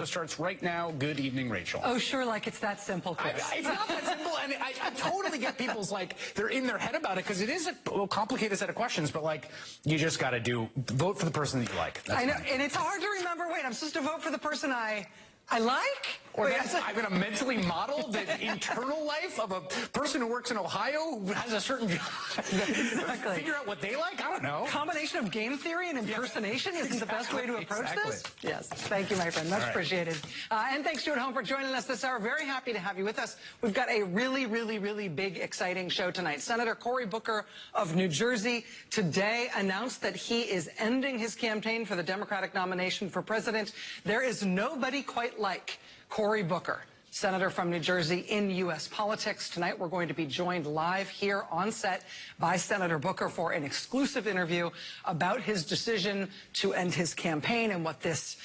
show starts right now. Good evening, Rachel. Oh, sure, like it's that simple, Chris. It's not that simple, and I totally get people's, like, they're in their head about it, because it is a complicated set of questions, but, like, you just got to vote for the person that you like. That's I know, fine. and it's hard to remember, wait, I'm supposed to vote for the person I like? Or I'm going to mentally model the internal life of a person who works in Ohio who has a certain job. Exactly. Figure out what they like? I don't know. Combination of game theory and impersonation isn't the best way to approach this? Yes. Thank you, my friend. Much appreciated. And thanks to you at home for joining us this hour. Very happy to have you with us. We've got a really big, exciting show tonight. Senator Cory Booker of New Jersey today announced that he is ending his campaign for the Democratic nomination for president. There is nobody quite like Cory Booker, senator from New Jersey, in U.S. politics. Tonight, we're going to be joined live here on set by Senator Booker for an exclusive interview about his decision to end his campaign and what this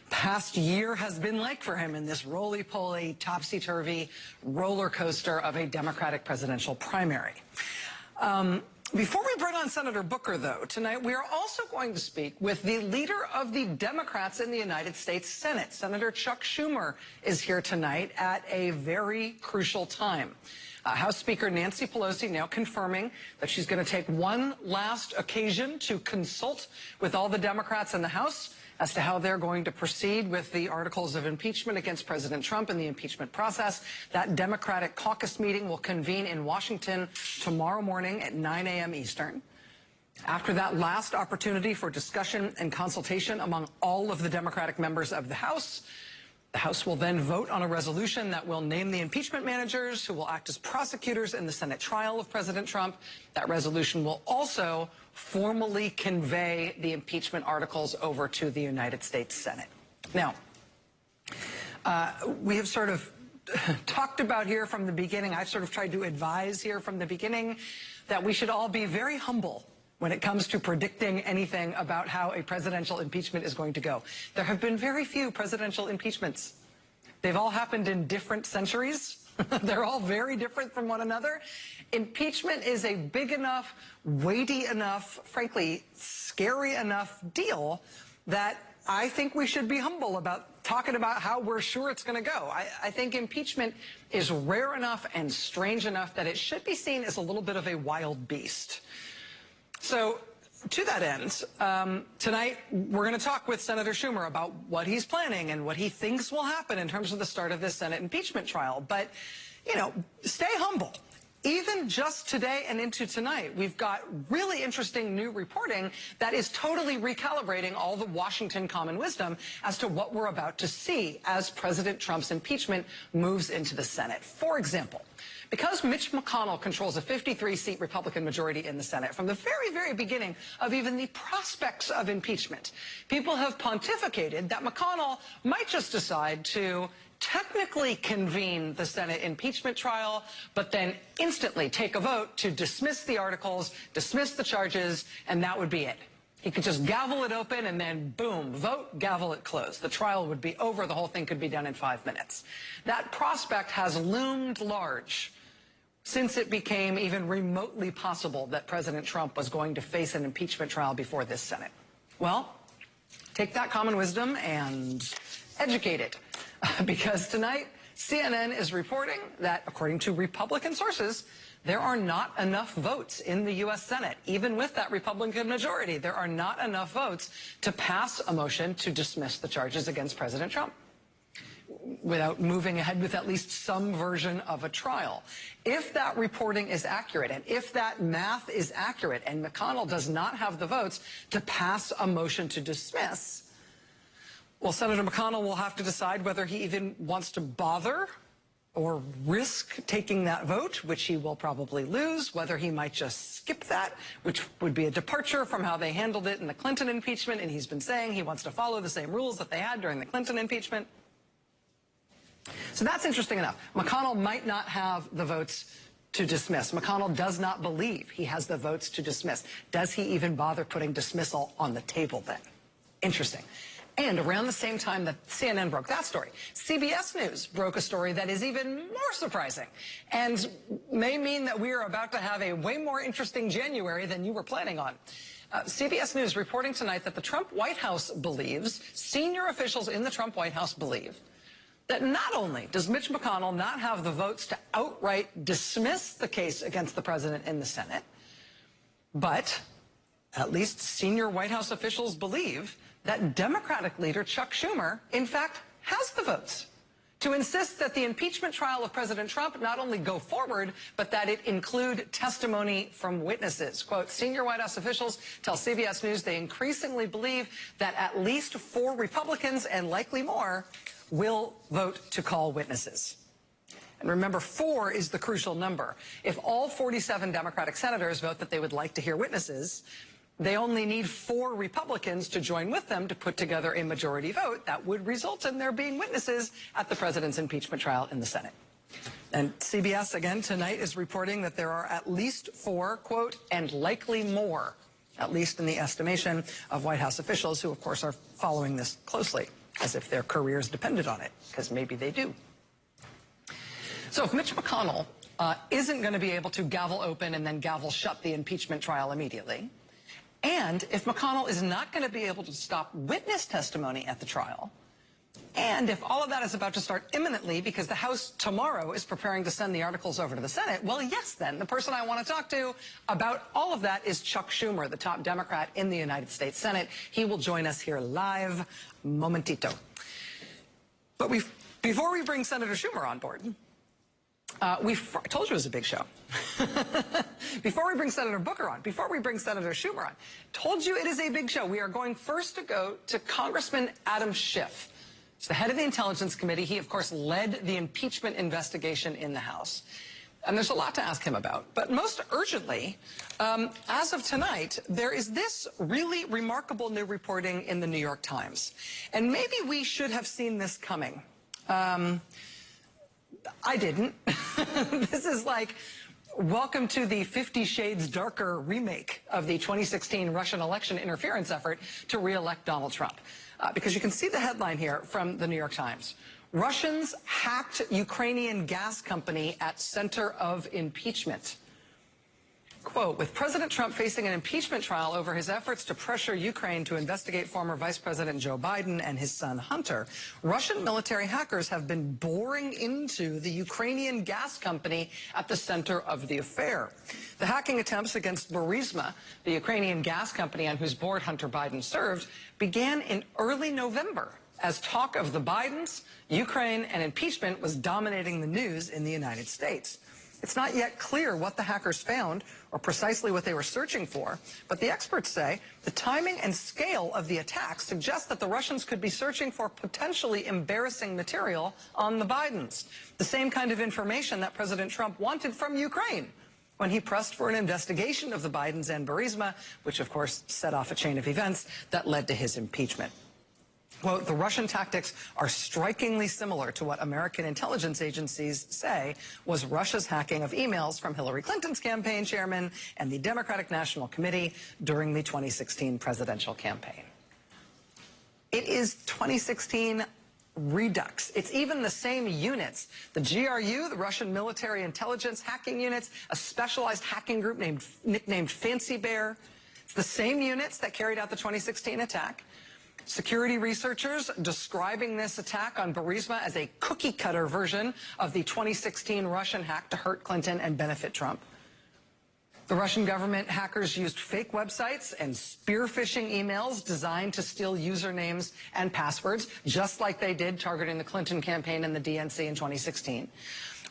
past year has been like for him in this roly-poly, topsy-turvy roller coaster of a Democratic presidential primary. Before we bring on Senator Booker, though, tonight we are also going to speak with the leader of the Democrats in the United States Senate. Senator Chuck Schumer is here tonight at a very crucial time. House Speaker Nancy Pelosi now confirming that she's going to take one last occasion to consult with all the Democrats in the House as to how they're going to proceed with the articles of impeachment against President Trump and the impeachment process. That Democratic caucus meeting will convene in Washington tomorrow morning at 9 a.m. Eastern. After that last opportunity for discussion and consultation among all of the Democratic members of the House will then vote on a resolution that will name the impeachment managers who will act as prosecutors in the Senate trial of President Trump. That resolution will also formally convey the impeachment articles over to the United States Senate. Now, we have sort of talked about here from the beginning, I've sort of tried to advise here from the beginning that we should all be very humble when it comes to predicting anything about how a presidential impeachment is going to go. There have been very few presidential impeachments. They've all happened in different centuries. They're all very different from one another. Impeachment is a big enough, weighty enough, frankly, scary enough deal that I think we should be humble about talking about how we're sure it's going to go. I think impeachment is rare enough and strange enough that it should be seen as a little bit of a wild beast. So, to that end, tonight we're going to talk with Senator Schumer about what he's planning and what he thinks will happen in terms of the start of this Senate impeachment trial. But, you know, stay humble. Even just today and into tonight, we've got really interesting new reporting that is totally recalibrating all the Washington common wisdom as to what we're about to see as President Trump's impeachment moves into the Senate. For example, because Mitch McConnell controls a 53-seat Republican majority in the Senate, from the very beginning of even the prospects of impeachment, people have pontificated that McConnell might just decide to technically convene the Senate impeachment trial, but then instantly take a vote to dismiss the articles, dismiss the charges, and that would be it. He could just gavel it open and then, boom, vote, gavel it closed. The trial would be over. The whole thing could be done in 5 minutes. That prospect has loomed large since it became even remotely possible that President Trump was going to face an impeachment trial before this Senate. Well, take that common wisdom and educate it. Because tonight, CNN is reporting that, according to Republican sources, there are not enough votes in the U.S. Senate. Even with that Republican majority, there are not enough votes to pass a motion to dismiss the charges against President Trump without moving ahead with at least some version of a trial. If that reporting is accurate, and if that math is accurate, and McConnell does not have the votes to pass a motion to dismiss, well, Senator McConnell will have to decide whether he even wants to bother or risk taking that vote, which he will probably lose, whether he might just skip that, which would be a departure from how they handled it in the Clinton impeachment, and he's been saying he wants to follow the same rules that they had during the Clinton impeachment. So that's interesting enough. McConnell might not have the votes to dismiss. McConnell does not believe he has the votes to dismiss. Does he even bother putting dismissal on the table then? Interesting. And around the same time that CNN broke that story, CBS News broke a story that is even more surprising and may mean that we are about to have a way more interesting January than you were planning on. CBS News reporting tonight that the Trump White House believes, senior officials in the Trump White House believe, that not only does Mitch McConnell not have the votes to outright dismiss the case against the president in the Senate, but at least senior White House officials believe that Democratic leader Chuck Schumer, in fact, has the votes to insist that the impeachment trial of President Trump not only go forward, but that it include testimony from witnesses. Quote, senior White House officials tell CBS News they increasingly believe that at least 4 Republicans, and likely more, will vote to call witnesses. And remember, 4 is the crucial number. If all 47 Democratic senators vote that they would like to hear witnesses, they only need 4 Republicans to join with them to put together a majority vote that would result in there being witnesses at the president's impeachment trial in the Senate. And CBS, again, tonight is reporting that there are at least 4, quote, and likely more, at least in the estimation of White House officials who, of course, are following this closely, as if their careers depended on it, because maybe they do. So if Mitch McConnell isn't going to be able to gavel open and then gavel shut the impeachment trial immediately, and if McConnell is not going to be able to stop witness testimony at the trial, and if all of that is about to start imminently because the House tomorrow is preparing to send the articles over to the Senate, well, yes, then, the person I want to talk to about all of that is Chuck Schumer, the top Democrat in the United States Senate. He will join us here live momentito. But before we bring Senator Schumer on board, I told you it was a big show. Before we bring Senator Booker on, before we bring Senator Schumer on, told you it is a big show. We are going first to go to Congressman Adam Schiff. He's the head of the Intelligence Committee. He, of course, led the impeachment investigation in the House. And there's a lot to ask him about. But most urgently, as of tonight, there is this really remarkable new reporting in the New York Times. And maybe we should have seen this coming. I didn't. This is like, welcome to the 50 Shades Darker remake of the 2016 Russian election interference effort to re-elect Donald Trump. Because you can see the headline here from the New York Times. Russians hacked Ukrainian gas company at center of impeachment. Quote, with President Trump facing an impeachment trial over his efforts to pressure Ukraine to investigate former Vice President Joe Biden and his son Hunter, Russian military hackers have been boring into the Ukrainian gas company at the center of the affair. The hacking attempts against Burisma, the Ukrainian gas company on whose board Hunter Biden served, began in early November as talk of the Bidens, Ukraine, and impeachment was dominating the news in the United States. It's not yet clear what the hackers found or precisely what they were searching for, but the experts say the timing and scale of the attack suggests that the Russians could be searching for potentially embarrassing material on the Bidens, the same kind of information that President Trump wanted from Ukraine when he pressed for an investigation of the Bidens and Burisma, which of course set off a chain of events that led to his impeachment. Quote, the Russian tactics are strikingly similar to what American intelligence agencies say was Russia's hacking of emails from Hillary Clinton's campaign chairman and the Democratic National Committee during the 2016 presidential campaign. It is 2016 redux. It's even the same units. The GRU, the Russian military intelligence hacking units, a specialized hacking group nicknamed Fancy Bear. It's the same units that carried out the 2016 attack. Security researchers describing this attack on Burisma as a cookie-cutter version of the 2016 Russian hack to hurt Clinton and benefit Trump. The Russian government hackers used fake websites and spear phishing emails designed to steal usernames and passwords, just like they did targeting the Clinton campaign and the DNC in 2016.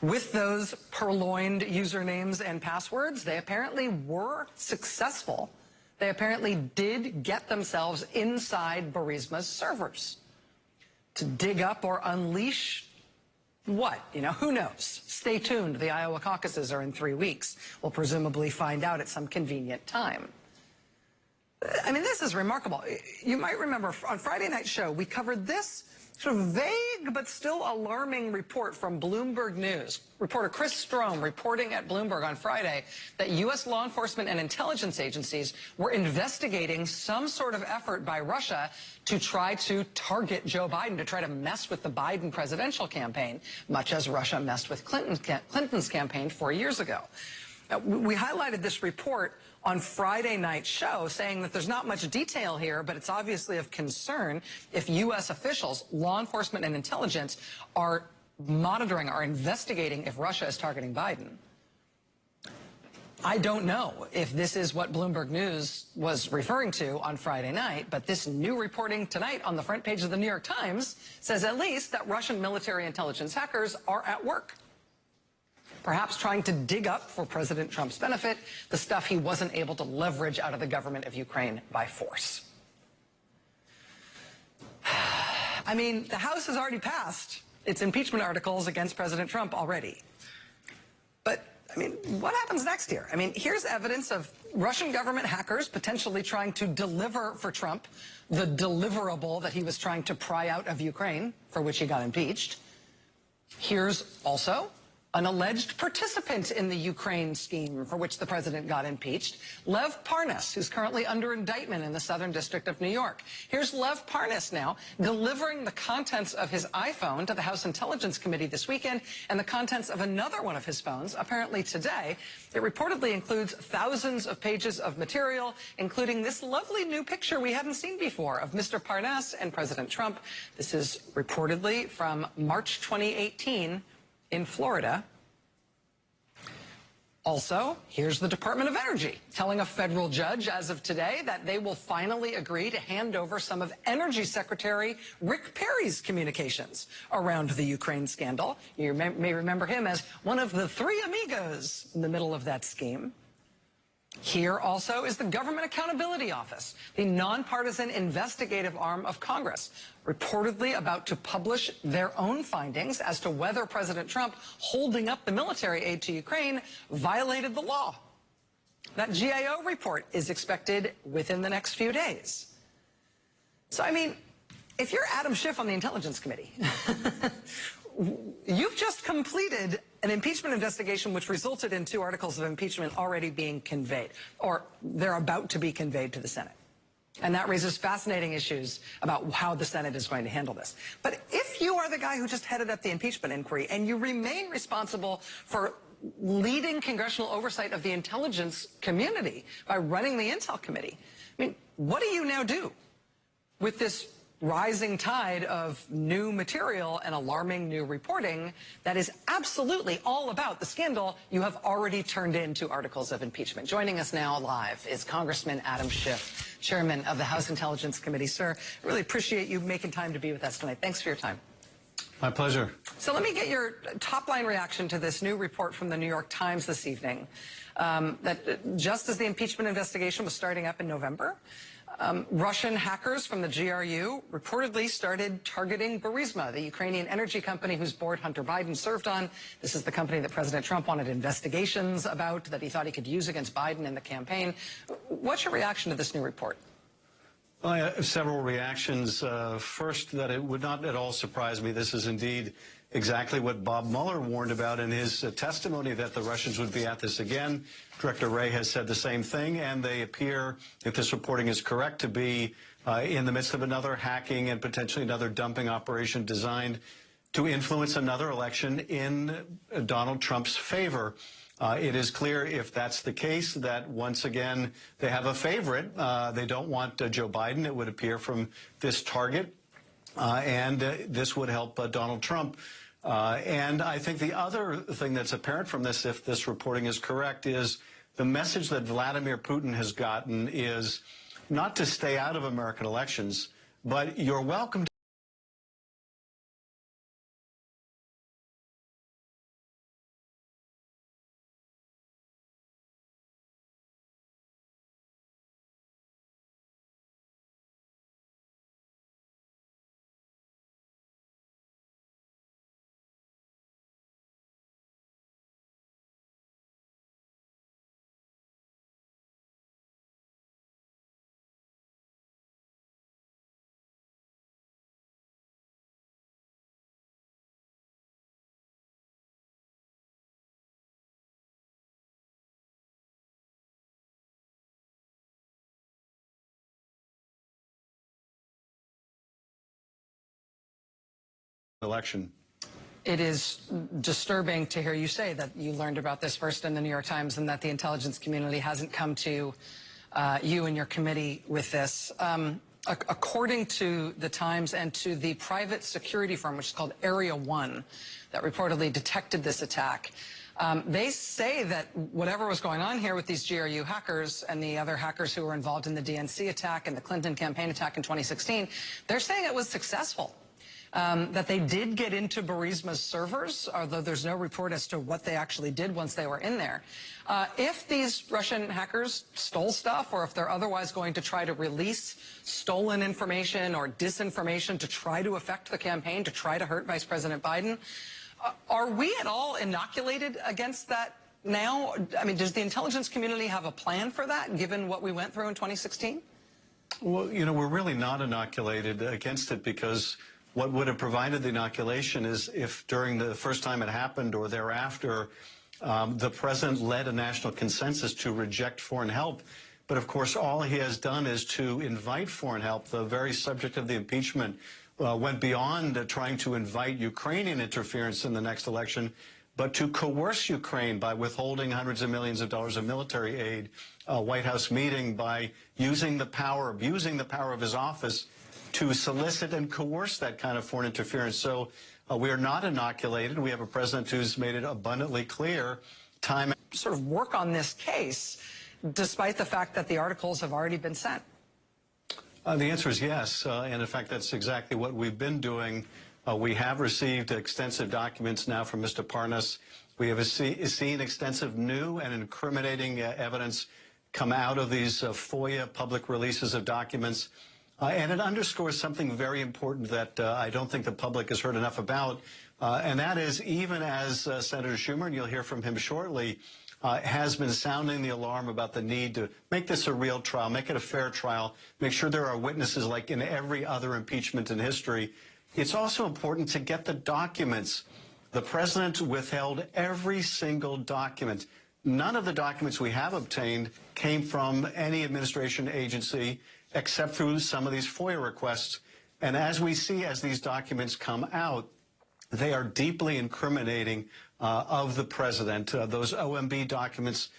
With those purloined usernames and passwords, they apparently were successful. They apparently did get themselves inside Burisma's servers to dig up or unleash what? You know, who knows? Stay tuned. The Iowa caucuses are in 3 weeks. We'll presumably find out at some convenient time. I mean, this is remarkable. You might remember on Friday Night Show, we covered this sort of vague but still alarming report from Bloomberg News. Reporter Chris Strome reporting at Bloomberg on Friday that U.S. law enforcement and intelligence agencies were investigating some sort of effort by Russia to try to target Joe Biden, to try to mess with the Biden presidential campaign, much as Russia messed with Clinton's campaign 4 years ago. We highlighted this report on Friday night's show, saying that there's not much detail here, but it's obviously of concern if U.S. officials, law enforcement and intelligence are monitoring, are investigating if Russia is targeting Biden. I don't know if this is what Bloomberg News was referring to on Friday night, but this new reporting tonight on the front page of the New York Times says at least that Russian military intelligence hackers are at work, perhaps trying to dig up, for President Trump's benefit, the stuff he wasn't able to leverage out of the government of Ukraine by force. I mean, the House has already passed its impeachment articles against President Trump already. But I mean, what happens next here? I mean, here's evidence of Russian government hackers potentially trying to deliver for Trump the deliverable that he was trying to pry out of Ukraine, for which he got impeached. Here's also an alleged participant in the Ukraine scheme for which the president got impeached, Lev Parnas, who's currently under indictment in the Southern District of New York. Here's Lev Parnas now delivering the contents of his iPhone to the House Intelligence Committee this weekend, and the contents of another one of his phones, apparently today. It reportedly includes thousands of pages of material, including this lovely new picture we hadn't seen before of Mr. Parnas and President Trump. This is reportedly from March 2018 in Florida. Also, here's the Department of Energy telling a federal judge as of today that they will finally agree to hand over some of Energy Secretary Rick Perry's communications around the Ukraine scandal. You may remember him as one of the three amigos in the middle of that scheme. Here also is the Government Accountability Office, the nonpartisan investigative arm of Congress, reportedly about to publish their own findings as to whether President Trump holding up the military aid to Ukraine violated the law. That GAO report is expected within the next few days. So, I mean, if you're Adam Schiff on the Intelligence Committee, you've just completed an impeachment investigation which resulted in 2 articles of impeachment already being conveyed, or they're about to be conveyed to the Senate. And that raises fascinating issues about how the Senate is going to handle this. But if you are the guy who just headed up the impeachment inquiry and you remain responsible for leading congressional oversight of the intelligence community by running the Intel Committee, I mean, what do you now do with this rising tide of new material and alarming new reporting that is absolutely all about the scandal you have already turned into articles of impeachment? Joining us now live is Congressman Adam Schiff, Chairman of the House Intelligence Committee. Sir, I really appreciate you making time to be with us tonight. Thanks for your time. My pleasure. So let me get your top-line reaction to this new report from the New York Times this evening, that just as the impeachment investigation was starting up in November, Russian hackers from the GRU reportedly started targeting Burisma, the Ukrainian energy company whose board Hunter Biden served on. This is the company that President Trump wanted investigations about, that he thought he could use against Biden in the campaign. What's your reaction to this new report? Well, I have several reactions. First, that it would not at all surprise me. This is indeed exactly what Bob Mueller warned about in his testimony, that the Russians would be at this again. Director Wray has said the same thing, and they appear, if this reporting is correct, to be in the midst of another hacking and potentially another dumping operation designed to influence another election in Donald Trump's favor. It is clear, if that's the case, that once again they have a favorite. They don't want Joe Biden, it would appear, from this target, and this would help Donald Trump. And I think the other thing that's apparent from this, if this reporting is correct, is the message that Vladimir Putin has gotten is not to stay out of American elections, but you're welcome to election. It is disturbing to hear you say that you learned about this first in the New York Times and that the intelligence community hasn't come to you and your committee with this. According to the Times and to the private security firm, which is called Area 1, that reportedly detected this attack, they say that whatever was going on here with these GRU hackers and the other hackers who were involved in the DNC attack and the Clinton campaign attack in 2016, they're saying it was successful. That they did get into Burisma's servers, although there's no report as to what they actually did once they were in there. If these Russian hackers stole stuff, or if they're otherwise going to try to release stolen information or disinformation to try to affect the campaign, to try to hurt Vice President Biden, are we at all inoculated against that now? I mean, does the intelligence community have a plan for that, given what we went through in 2016? Well, you know, we're really not inoculated against it, because what would have provided the inoculation is if during the first time it happened or thereafter, the president led a national consensus to reject foreign help. But of course, all he has done is to invite foreign help. The very subject of the impeachment went beyond trying to invite Ukrainian interference in the next election, but to coerce Ukraine by withholding hundreds of millions of dollars of military aid, a White House meeting, by using the power, abusing the power of his office to solicit and coerce that kind of foreign interference. So we are not inoculated. We have a president who's made it abundantly clear time. Sort of work on this case, despite the fact that the articles have already been sent. The answer is yes, and in fact, that's exactly what we've been doing. We have received extensive documents now from Mr. Parnas. We have seen extensive new and incriminating evidence come out of these FOIA public releases of documents. And it underscores something very important that I don't think the public has heard enough about, and that is, even as Senator Schumer, and you'll hear from him shortly, has been sounding the alarm about the need to make this a real trial, make it a fair trial, make sure there are witnesses like in every other impeachment in history. It's also important to get the documents. The president withheld every single document. None of the documents we have obtained came from any administration agency except through some of these FOIA requests. And as we see, as these documents come out, they are deeply incriminating of the president. Those OMB documents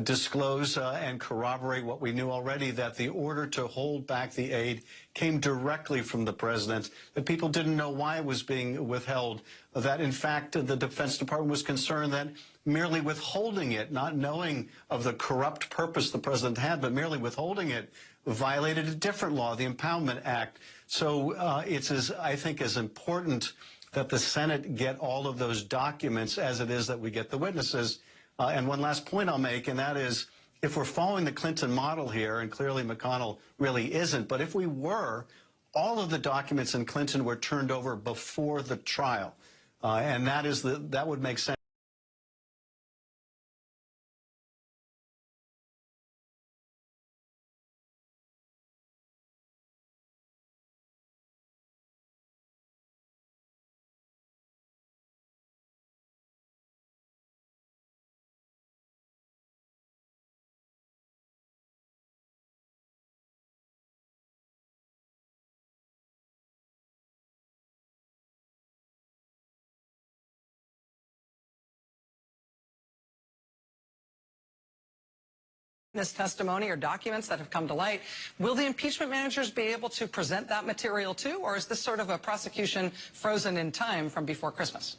disclose and corroborate what we knew already, that the order to hold back the aid came directly from the president, that people didn't know why it was being withheld, that in fact the Defense Department was concerned that merely withholding it, not knowing of the corrupt purpose the president had, but merely withholding it, violated a different law, the Impoundment Act. So it's, I think, as important that the Senate get all of those documents as it is that we get the witnesses. And one last point I'll make, and that is, if we're following the Clinton model here, and clearly McConnell really isn't, but if we were, all of the documents in Clinton were turned over before the trial. And that would make sense. This testimony or documents that have come to light, will the impeachment managers be able to present that material too, or is this sort of a prosecution frozen in time from before Christmas?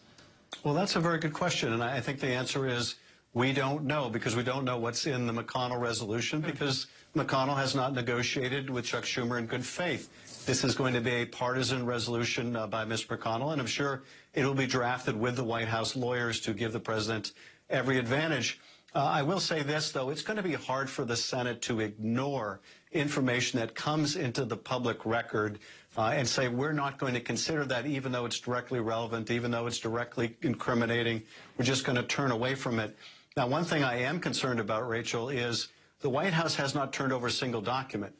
Well, that's a very good question, and I think the answer is we don't know, because we don't know what's in the McConnell resolution, because McConnell has not negotiated with Chuck Schumer in good faith. This is going to be a partisan resolution by Mr. McConnell, and I'm sure it will be drafted with the White House lawyers to give the president every advantage. I will say this, though. It's going to be hard for the Senate to ignore information that comes into the public record and say we're not going to consider that, even though it's directly relevant, even though it's directly incriminating. We're just going to turn away from it. Now, one thing I am concerned about, Rachel, is the White House has not turned over a single document.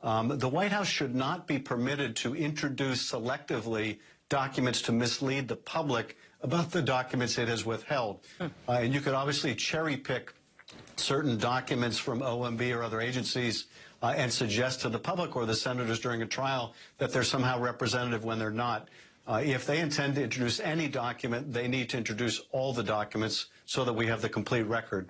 The White House should not be permitted to introduce selectively documents to mislead the public about the documents it has withheld. And you could obviously cherry pick certain documents from OMB or other agencies and suggest to the public or the senators during a trial that they're somehow representative when they're not. If they intend to introduce any document, they need to introduce all the documents so that we have the complete record.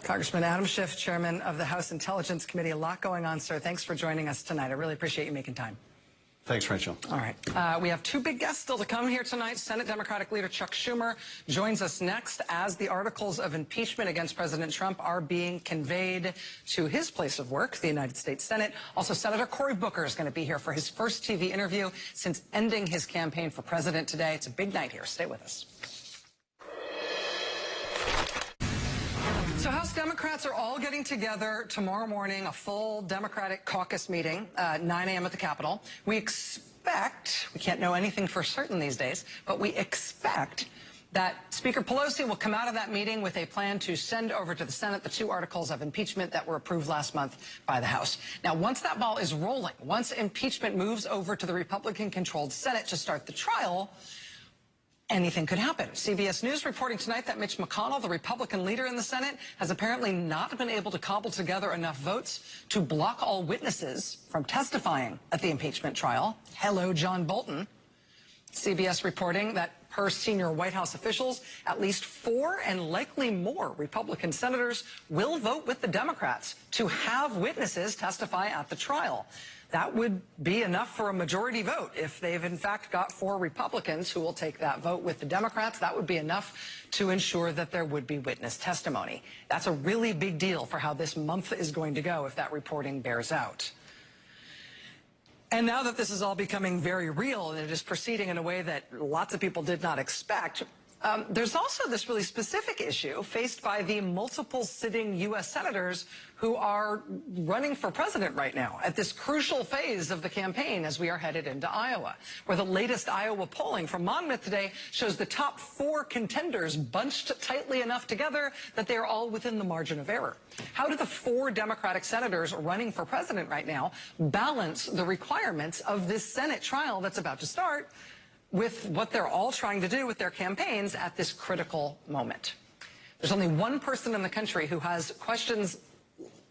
Congressman Adam Schiff, chairman of the House Intelligence Committee. A lot going on, sir. Thanks for joining us tonight. I really appreciate you making time. Thanks, Rachel. All right. We have two big guests still to come here tonight. Senate Democratic leader Chuck Schumer joins us next as the articles of impeachment against President Trump are being conveyed to his place of work, the United States Senate. Also, Senator Cory Booker is going to be here for his first TV interview since ending his campaign for president today. It's a big night here. Stay with us. So House Democrats are all getting together tomorrow morning, a full Democratic caucus meeting, 9 a.m. at the Capitol. We can't know anything for certain these days, but we expect that Speaker Pelosi will come out of that meeting with a plan to send over to the Senate the two articles of impeachment that were approved last month by the House. Now, once that ball is rolling, once impeachment moves over to the Republican-controlled Senate to start the trial, anything could happen. CBS News reporting tonight that Mitch McConnell, the Republican leader in the Senate, has apparently not been able to cobble together enough votes to block all witnesses from testifying at the impeachment trial. Hello, John Bolton. CBS reporting that per senior White House officials, at least 4 and likely more Republican senators will vote with the Democrats to have witnesses testify at the trial. That would be enough for a majority vote. If they've in fact got 4 Republicans who will take that vote with the Democrats, that would be enough to ensure that there would be witness testimony. That's a really big deal for how this month is going to go if that reporting bears out. And now that this is all becoming very real and it is proceeding in a way that lots of people did not expect, there's also this really specific issue faced by the multiple sitting U.S. senators who are running for president right now at this crucial phase of the campaign as we are headed into Iowa, where the latest Iowa polling from Monmouth today shows the top 4 contenders bunched tightly enough together that they are all within the margin of error. How do the 4 Democratic senators running for president right now balance the requirements of this Senate trial that's about to start with what they're all trying to do with their campaigns at this critical moment? There's only one person in the country who has questions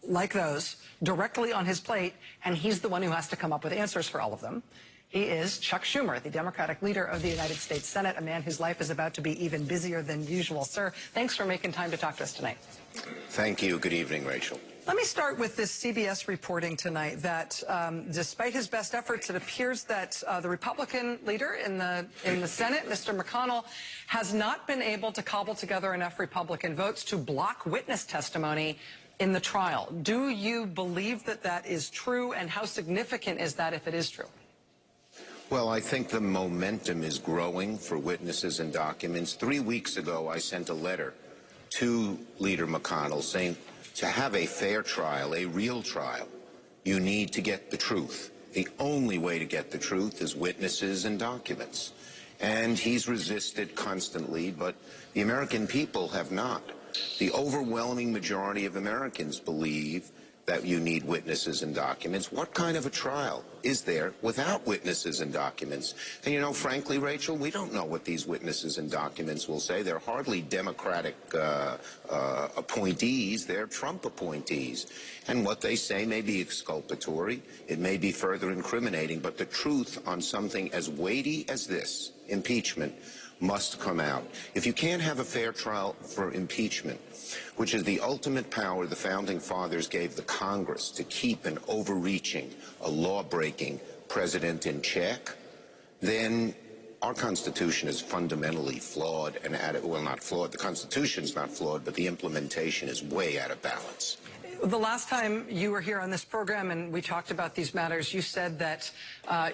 like those directly on his plate, and he's the one who has to come up with answers for all of them. He is Chuck Schumer, the Democratic leader of the United States Senate, a man whose life is about to be even busier than usual. Sir, thanks for making time to talk to us tonight. Thank you. Good evening, Rachel. Let me start with this CBS reporting tonight that despite his best efforts, it appears that the Republican leader in the Senate, Mr. McConnell, has not been able to cobble together enough Republican votes to block witness testimony in the trial. Do you believe that that is true, and how significant is that if it is true? Well, I think the momentum is growing for witnesses and documents. 3 weeks ago, I sent a letter to Leader McConnell saying to have a fair trial, a real trial, you need to get the truth. The only way to get the truth is witnesses and documents. And he's resisted constantly, but the American people have not. The overwhelming majority of Americans believe that you need witnesses and documents. What kind of a trial is there without witnesses and documents? And, you know, frankly, Rachel, we don't know what these witnesses and documents will say. They're hardly Democratic appointees. They're Trump appointees. And what they say may be exculpatory. It may be further incriminating. But the truth on something as weighty as this, impeachment, must come out. If you can't have a fair trial for impeachment, which is the ultimate power the Founding Fathers gave the Congress to keep an overreaching, a law-breaking president in check, then our Constitution is fundamentally flawed and well, not flawed. The Constitution's not flawed, but the implementation is way out of balance. The last time you were here on this program and we talked about these matters, you said that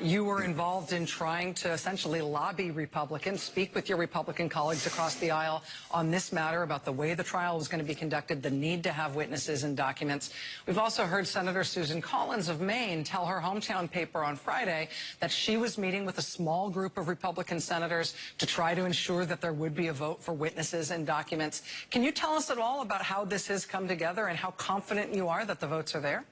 you were involved in trying to essentially lobby Republicans, speak with your Republican colleagues across the aisle on this matter about the way the trial was going to be conducted, the need to have witnesses and documents. We've also heard Senator Susan Collins of Maine tell her hometown paper on Friday that she was meeting with a small group of Republican senators to try to ensure that there would be a vote for witnesses and documents. Can you tell us at all about how this has come together and how confident you are that the votes are there?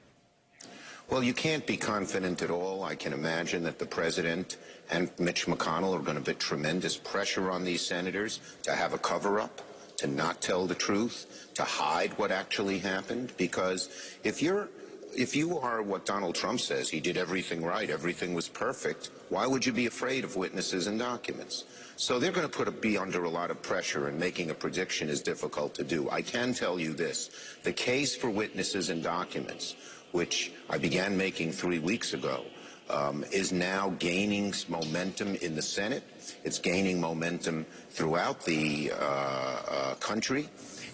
Well, you can't be confident at all. I can imagine that the president and Mitch McConnell are going to put tremendous pressure on these senators to have a cover-up, to not tell the truth, to hide what actually happened. Because if you're if you are what Donald Trump says, he did everything right, everything was perfect, why would you be afraid of witnesses and documents? So they're going to be under a lot of pressure, and making a prediction is difficult to do. I can tell you this. The case for witnesses and documents, which I began making 3 weeks ago, is now gaining momentum in the Senate. It's gaining momentum throughout the country.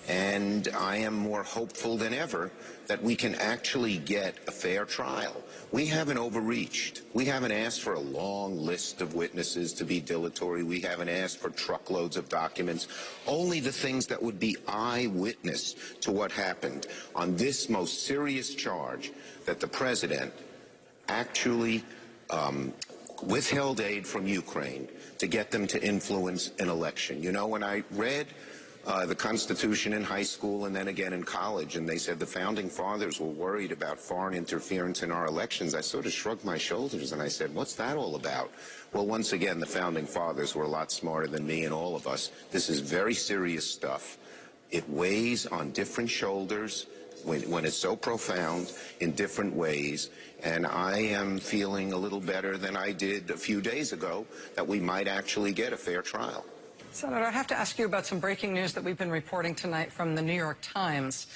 And I am more hopeful than ever that we can actually get a fair trial. We haven't overreached. We haven't asked for a long list of witnesses to be dilatory. We haven't asked for truckloads of documents. Only the things that would be eyewitness to what happened on this most serious charge, that the president actually withheld aid from Ukraine to get them to influence an election. You know, when I read the Constitution in high school and then again in college, and they said the Founding Fathers were worried about foreign interference in our elections, I sort of shrugged my shoulders and I said, what's that all about? Well, once again, the Founding Fathers were a lot smarter than me and all of us. This is very serious stuff. It weighs on different shoulders when it's so profound in different ways, and I am feeling a little better than I did a few days ago that we might actually get a fair trial. Senator, I have to ask you about some breaking news that we've been reporting tonight from the New York Times.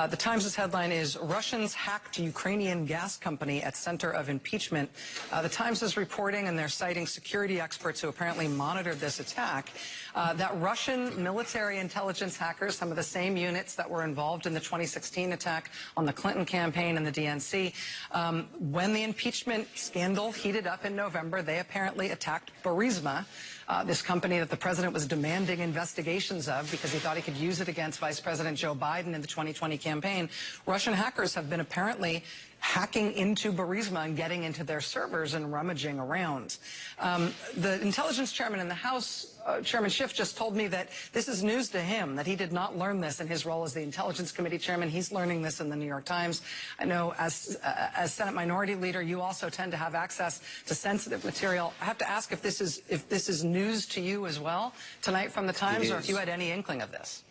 The Times' headline is, Russians hacked Ukrainian gas company at center of impeachment. The Times is reporting, and they're citing security experts who apparently monitored this attack, that Russian military intelligence hackers, some of the same units that were involved in the 2016 attack on the Clinton campaign and the DNC, when the impeachment scandal heated up in November, they apparently attacked Burisma, this company that the president was demanding investigations of because he thought he could use it against Vice President Joe Biden in the 2020 campaign. Russian hackers have been apparently hacking into Burisma and getting into their servers and rummaging around. The intelligence chairman in the House, Chairman Schiff, just told me that this is news to him, that he did not learn this in his role as the Intelligence Committee chairman. He's learning this in the New York Times. I know as Senate Minority Leader, you also tend to have access to sensitive material. I have to ask if this is news to you as well tonight from the Times, or if you had any inkling of this.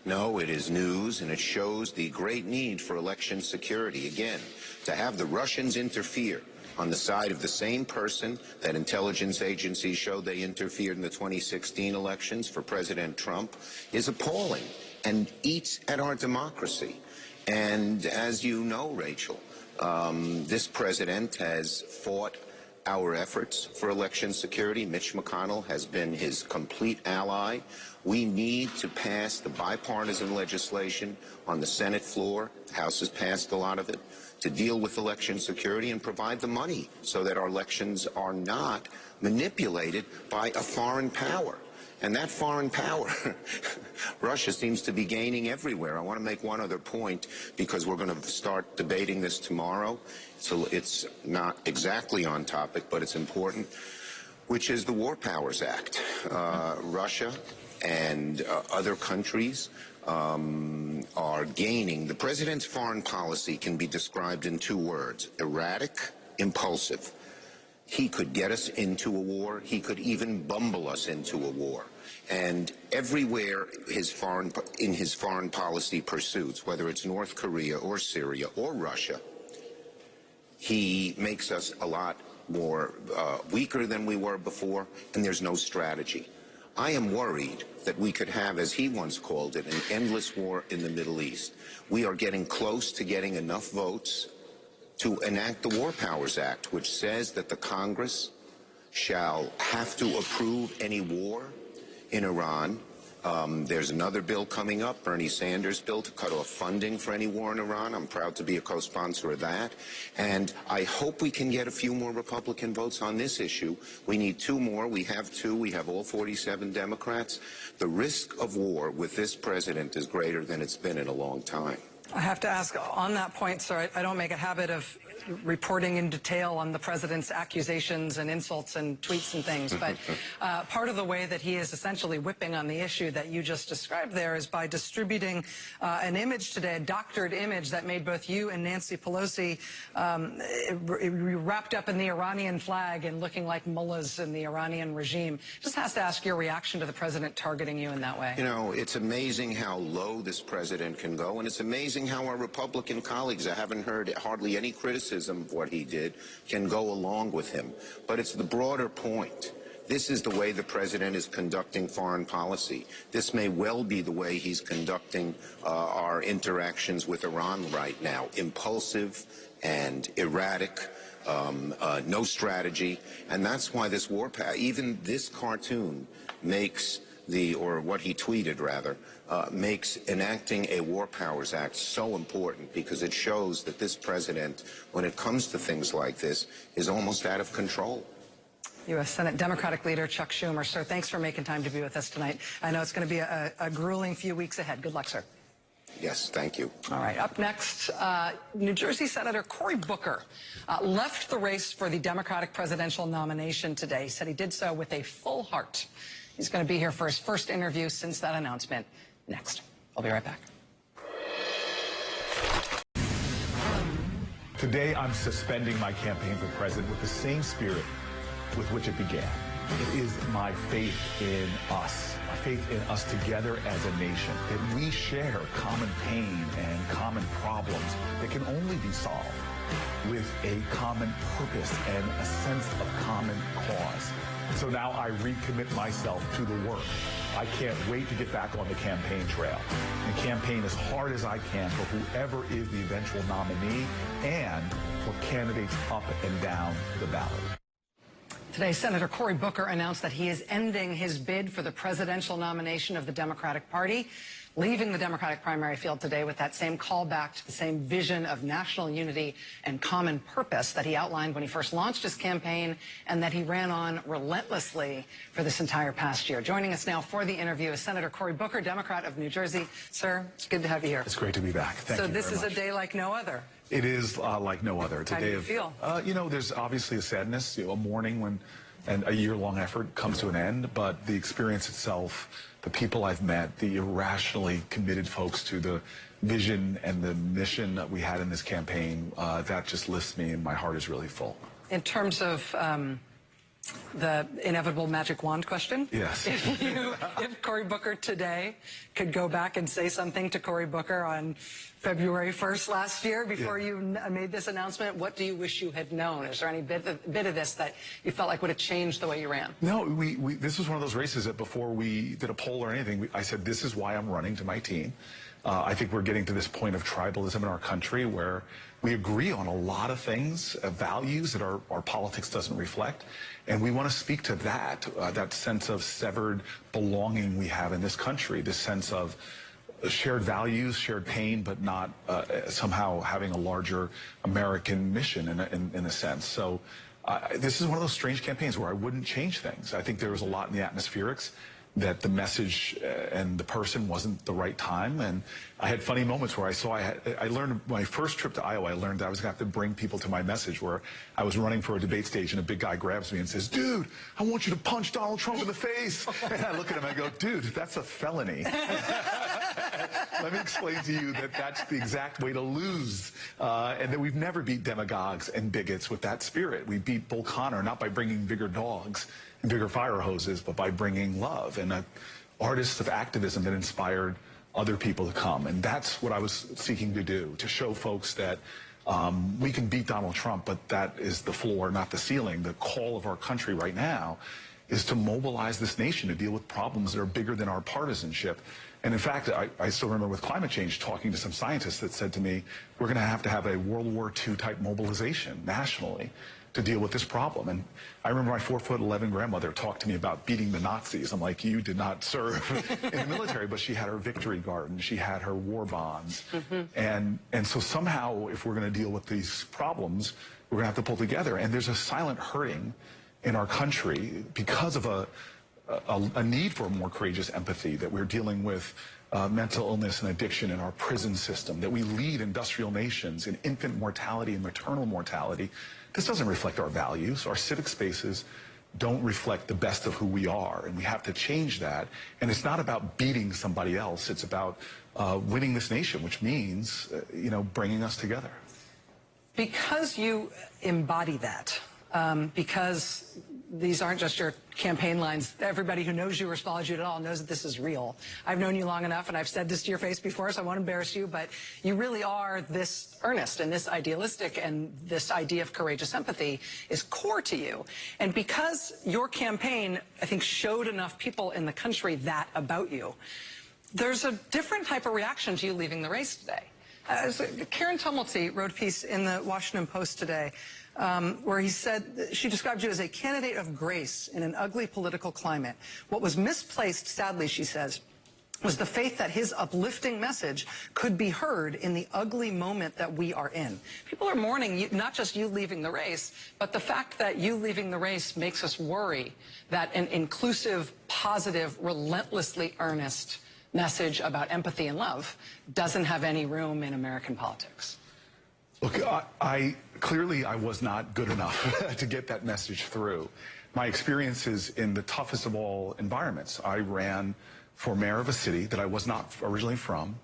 No, it is news, and it shows the great need for election security. Again, to have the Russians interfere on the side of the same person that intelligence agencies showed they interfered in the 2016 elections for President Trump is appalling and eats at our democracy. And as you know, Rachel, this president has fought our efforts for election security. Mitch McConnell has been his complete ally. We need to pass the bipartisan legislation on the Senate floor. The House has passed a lot of it to deal with election security and provide the money so that our elections are not manipulated by a foreign power. And that foreign power, Russia, seems to be gaining everywhere. I want to make one other point, because we're going to start debating this tomorrow. So it's not exactly on topic, but it's important, which is the War Powers Act. Russia and other countries are gaining. The president's foreign policy can be described in 2 words: erratic, impulsive. He could get us into a war. He could even bumble us into a war. And everywhere in his foreign policy pursuits, whether it's North Korea or Syria or Russia, he makes us a lot more weaker than we were before, and there's no strategy. I am worried that we could have, as he once called it, an endless war in the Middle East. We are getting close to getting enough votes to enact the War Powers Act, which says that the Congress shall have to approve any war in Iran. There's another bill coming up, Bernie Sanders' bill, to cut off funding for any war in Iran. I'm proud to be a co-sponsor of that. And I hope we can get a few more Republican votes on this issue. We need 2 more. We have 2. We have all 47 Democrats. The risk of war with this president is greater than it's been in a long time. I have to ask on that point, sir, I don't make a habit of reporting in detail on the president's accusations and insults and tweets and things. But part of the way that he is essentially whipping on the issue that you just described there is by distributing an image today, a doctored image that made both you and Nancy Pelosi wrapped up in the Iranian flag and looking like mullahs in the Iranian regime. Just has to ask your reaction to the president targeting you in that way. You know, it's amazing how low this president can go, and it's amazing how our Republican colleagues, I haven't heard hardly any criticism of what he did, can go along with him. But it's the broader point. This is the way the president is conducting foreign policy. This may well be the way he's conducting our interactions with Iran right now. Impulsive and erratic, no strategy. And that's why this even this cartoon makes or what he tweeted rather, makes enacting a War Powers Act so important, because it shows that this president, when it comes to things like this, is almost out of control. U.S. Senate Democratic Leader Chuck Schumer. Sir, thanks for making time to be with us tonight. I know it's going to be a grueling few weeks ahead. Good luck, sir. Yes, thank you. All right, up next, New Jersey Senator Cory Booker left the race for the Democratic presidential nomination today. He said he did so with a full heart. He's going to be here for his first interview since that announcement. Next. I'll be right back. Today, I'm suspending my campaign for president with the same spirit with which it began. It is my faith in us, my faith in us together as a nation, that we share common pain and common problems that can only be solved with a common purpose and a sense of common cause. So now I recommit myself to the work. I can't wait to get back on the campaign trail and campaign as hard as I can for whoever is the eventual nominee and for candidates up and down the ballot. Today, Senator Cory Booker announced that he is ending his bid for the presidential nomination of the Democratic Party, leaving the Democratic primary field today with that same callback to the same vision of national unity and common purpose that he outlined when he first launched his campaign and that he ran on relentlessly for this entire past year. Joining us now for the interview is Senator Cory Booker, Democrat of New Jersey. Sir, it's good to have you here. It's great to be back. Thank you very much. So this is a day like no other. It is like no other. It's a day of, feel? You know, there's obviously a sadness, a mourning when and a year-long effort comes to an end, but the experience itself, the people I've met, the irrationally committed folks to the vision and the mission that we had in this campaign, that just lifts me and my heart is really full. In terms of the inevitable magic wand question. Yes. If Cory Booker today could go back and say something to Cory Booker on February 1st last year before you made this announcement, what do you wish you had known? Is there any bit of this that you felt like would have changed the way you ran? No, this was one of those races that before we did a poll or anything, I said, this is why I'm running to my team. I think we're getting to this point of tribalism in our country where we agree on a lot of things, values that our politics doesn't reflect. And we want to speak to that, that sense of severed belonging we have in this country, this sense of shared values, shared pain, but not somehow having a larger American mission in a sense. So this is one of those strange campaigns where I wouldn't change things. I think there was a lot in the atmospherics that the message and the person wasn't the right time. And I had funny moments where I learned my first trip to Iowa, I learned that I was going to have to bring people to my message, where I was running for a debate stage and a big guy grabs me and says, dude, I want you to punch Donald Trump in the face. And I look at him and I go, dude, that's a felony. Let me explain to you that that's the exact way to lose, and that we've never beat demagogues and bigots with that spirit. We beat Bull Connor not by bringing bigger dogs and bigger fire hoses, but by bringing love and an artist of activism that inspired other people to come. And that's what I was seeking to do, to show folks that we can beat Donald Trump, but that is the floor, not the ceiling. The call of our country right now is to mobilize this nation to deal with problems that are bigger than our partisanship. And in fact, I still remember with climate change talking to some scientists that said to me, we're going to have a World War II type mobilization nationally to deal with this problem. And I remember my 4'11" grandmother talked to me about beating the Nazis. I'm like, you did not serve in the military, but she had her victory garden. She had her war bonds. And so somehow, if we're going to deal with these problems, we're going to have to pull together. And there's a silent hurting in our country because of a a need for more courageous empathy, that we're dealing with mental illness and addiction in our prison system, that we lead industrial nations in infant mortality and maternal mortality. This doesn't reflect our values. Our civic spaces don't reflect the best of who we are, and we have to change that. And it's not about beating somebody else. It's about winning this nation, which means, bringing us together. Because you embody that, because these aren't just your campaign lines. Everybody who knows you or follows you at all knows that this is real. I've known you long enough, and I've said this to your face before, so I won't embarrass you, but you really are this earnest and this idealistic, and this idea of courageous empathy is core to you. And because your campaign, I think, showed enough people in the country that about you, there's a different type of reaction to you leaving the race today. Karen Tumulty wrote a piece in the Washington Post today where he said she described you as a candidate of grace in an ugly political climate. What was misplaced, sadly, she says, was the faith that his uplifting message could be heard in the ugly moment that we are in. People are mourning you, not just you leaving the race, but the fact that you leaving the race makes us worry that an inclusive, positive, relentlessly earnest message about empathy and love doesn't have any room in American politics. Look, clearly I was not good enough to get that message through. My experiences in the toughest of all environments. I ran for mayor of a city that I was not originally from,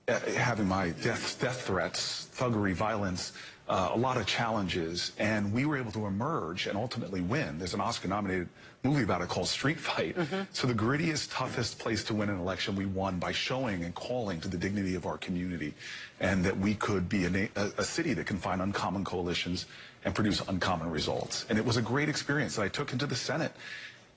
having my death threats, thuggery, violence, a lot of challenges, and we were able to emerge and ultimately win. There's an Oscar-nominated movie about it called Street Fight. So the grittiest, toughest place to win an election, we won by showing and calling to the dignity of our community, and that we could be a city that can find uncommon coalitions and produce uncommon results. And it was a great experience that I took into the Senate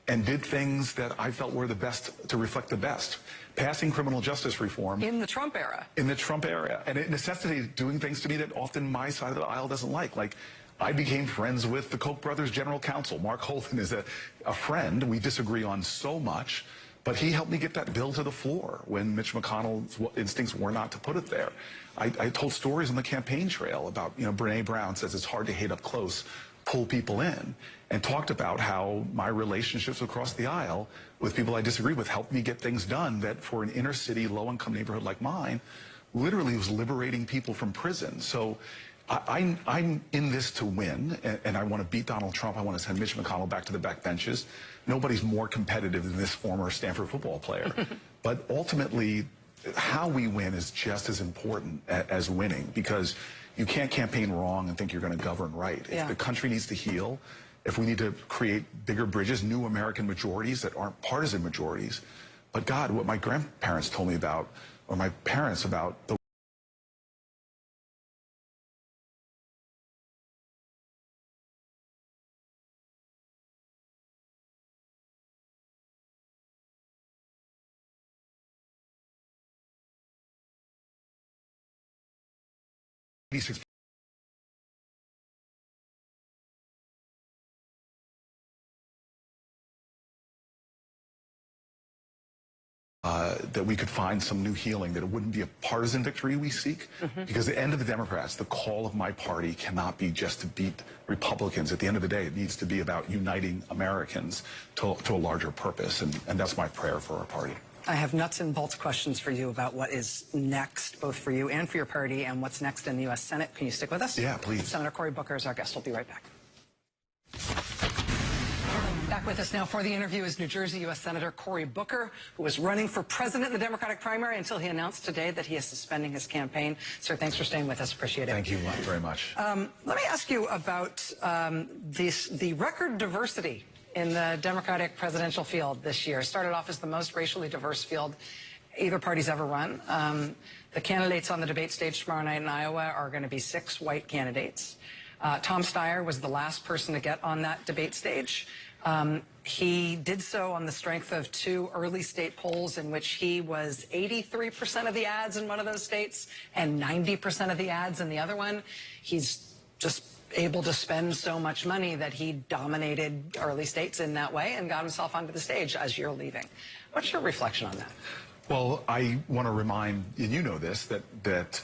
and did things that I felt were the best, to reflect the best. Passing criminal justice reform. In the Trump era. In the Trump era. And it necessitated doing things to me that often my side of the aisle doesn't like. Like, I became friends with the Koch brothers' general counsel. Mark Holton is a friend. We disagree on so much, but he helped me get that bill to the floor when Mitch McConnell's instincts were not to put it there. I told stories on the campaign trail about, Brene Brown says it's hard to hate up close, pull people in, and talked about how my relationships across the aisle with people I disagree with helped me get things done that for an inner city, low-income neighborhood like mine, literally was liberating people from prison. So I'm in this to win, and I want to beat Donald Trump. I want to send Mitch McConnell back to the back benches. Nobody's more competitive than this former Stanford football player. But ultimately, how we win is just as important as winning, because you can't campaign wrong and think you're going to govern right. If the country needs to heal, if we need to create bigger bridges, new American majorities that aren't partisan majorities. But God, what my grandparents told me about, or my parents about, the that we could find some new healing, that it wouldn't be a partisan victory we seek. Because at the end of the Democrats, the call of my party cannot be just to beat Republicans. At the end of the day, it needs to be about uniting Americans to a larger purpose. And that's my prayer for our party. I have nuts and bolts questions for you about what is next, both for you and for your party, and what's next in the U.S. Senate. Can you stick with us? Yeah, please. Senator Cory Booker is our guest. We'll be right back. Back with us now for the interview is New Jersey U.S. Senator Cory Booker, who was running for president in the Democratic primary until he announced today that he is suspending his campaign. Sir, thanks for staying with us. Appreciate it. Thank you very much. Let me ask you about the record diversity in the Democratic presidential field this year. Started off as the most racially diverse field either party's ever run. The candidates on the debate stage tomorrow night in Iowa are going to be 6 white candidates. Tom Steyer was the last person to get on that debate stage. He did so on the strength of 2 early state polls in which he was 83% of the ads in one of those states and 90% of the ads in the other one. He's just able to spend so much money that he dominated early states in that way and got himself onto the stage as you're leaving. What's your reflection on that? Well, I want to remind, and you know this, that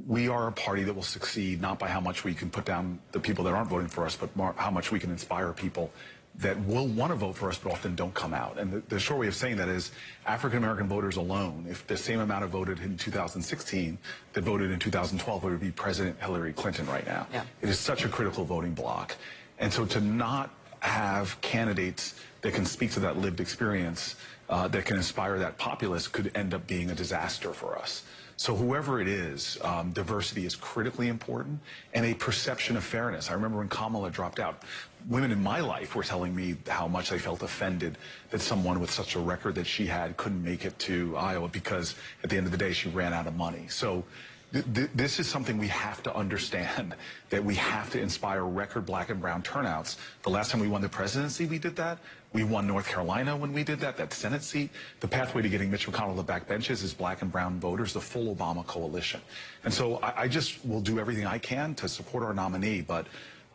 we are a party that will succeed not by how much we can put down the people that aren't voting for us, but how much we can inspire people that will want to vote for us but often don't come out. And the short way of saying that is African-American voters alone, if the same amount of voted in 2016 that voted in 2012, it would be President Hillary Clinton right now. Yeah. It is such a critical voting bloc. And so to not have candidates that can speak to that lived experience, that can inspire that populace, could end up being a disaster for us. So whoever it is, diversity is critically important, and a perception of fairness. I remember when Kamala dropped out, women in my life were telling me how much they felt offended that someone with such a record that she had couldn't make it to Iowa because at the end of the day she ran out of money. So this is something we have to understand, that we have to inspire record black and brown turnouts. The last time we won the presidency, we did that. We won North Carolina when we did that Senate seat. The pathway to getting Mitch McConnell to back benches is black and brown voters, the full Obama coalition. And so I just will do everything I can to support our nominee, but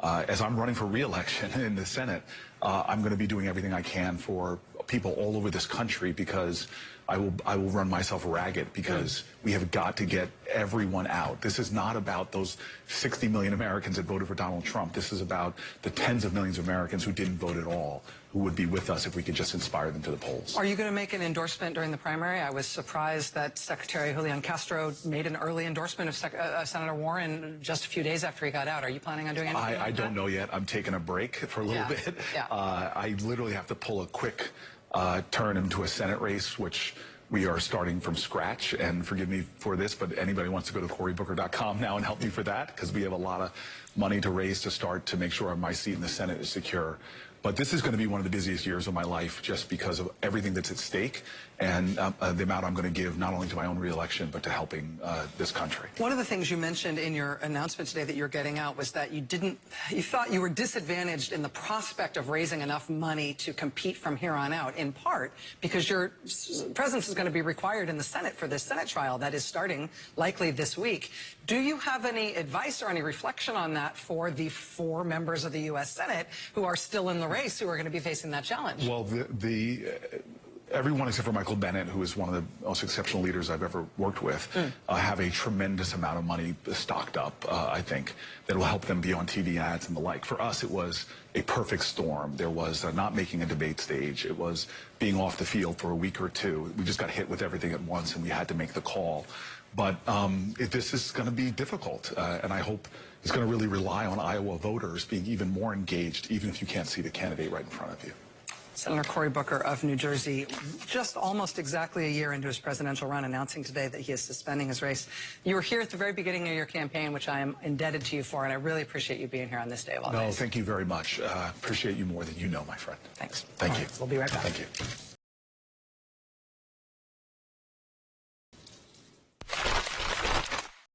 as I'm running for re-election in the Senate, I'm going to be doing everything I can for people all over this country, because I will run myself ragged, because we have got to get everyone out. This is not about those 60 million Americans that voted for Donald Trump. This is about the tens of millions of Americans who didn't vote at all, who would be with us if we could just inspire them to the polls. Are you going to make an endorsement during the primary? I was surprised that Secretary Julian Castro made an early endorsement of Senator Warren just a few days after he got out. Are you planning on doing anything like that? I don't know yet. I'm taking a break for a little bit. Yeah. I literally have to pull a quick turn into a Senate race, which we are starting from scratch. And forgive me for this, but anybody wants to go to CoreyBooker.com now and help me for that, because we have a lot of money to raise to start to make sure my seat in the Senate is secure. But this is going to be one of the busiest years of my life, just because of everything that's at stake and the amount I'm going to give not only to my own reelection, but to helping this country. One of the things you mentioned in your announcement today that you're getting out was that you thought you were disadvantaged in the prospect of raising enough money to compete from here on out, in part because your presence is going to be required in the Senate for this Senate trial that is starting likely this week. Do you have any advice or any reflection on that for the 4 members of the U.S. Senate who are still in the race, who are going to be facing that challenge? Well, everyone except for Michael Bennet, who is one of the most exceptional leaders I've ever worked with, have a tremendous amount of money stocked up, I think, that will help them be on TV ads and the like. For us, it was a perfect storm. There was not making a debate stage. It was being off the field for a week or two. We just got hit with everything at once, and we had to make the call. But this is going to be difficult, and I hope it's going to really rely on Iowa voters being even more engaged, even if you can't see the candidate right in front of you. Senator Cory Booker of New Jersey, just almost exactly a year into his presidential run, announcing today that he is suspending his race. You were here at the very beginning of your campaign, which I am indebted to you for, and I really appreciate you being here on this day of all days. No, thank you very much. Appreciate you more than you know, my friend. Thanks. Thank you. We'll be right back. Thank you.